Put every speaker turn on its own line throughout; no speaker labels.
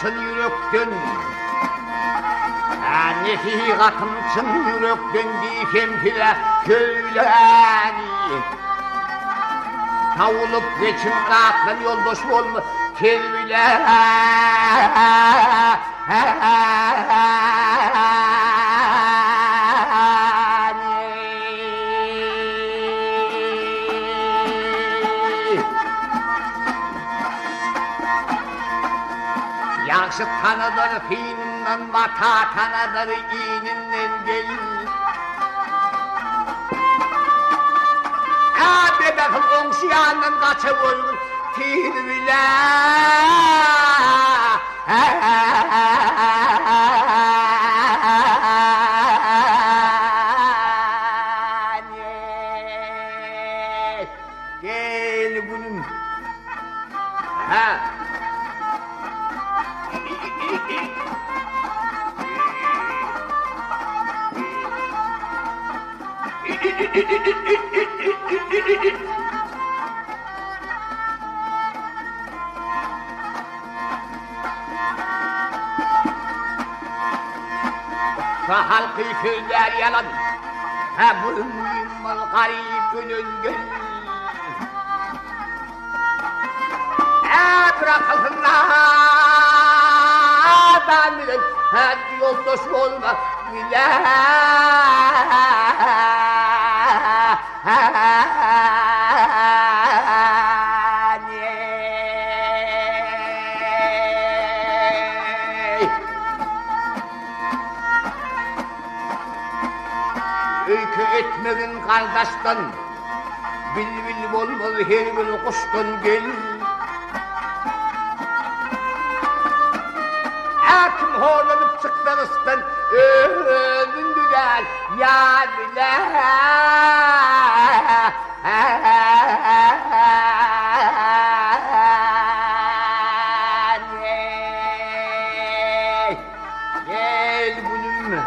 çın yürekten Nefi katım çın yürekten diykem file köyleni Tavulup geçim rahatlan yoldaş olma kelbile Yakşı tanıdır fiininden vata tanıdır iğninden gelin Bebek'in komşuyandan kaçıvırdım fiini bile Gel bunun Halkı köyler yalan bu mühimmal garip gönül bırakılsınlar ben bilen yoldaş olma bile Öykü etmegin kardeşten Bilbil olmalı her bir kuştan gel Kim horlanıp çıktığınızdan Öldündüler ya bile Gel gülüm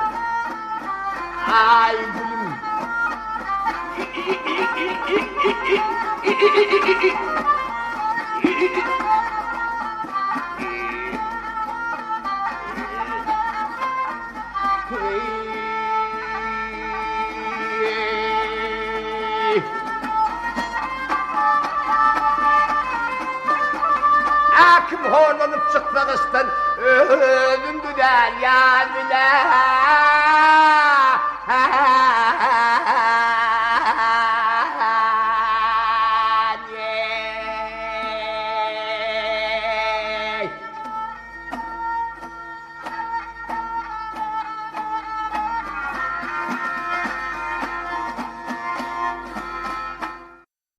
Ay gülüm Kim horlanıp çıkmaktan ölümdüler ya bile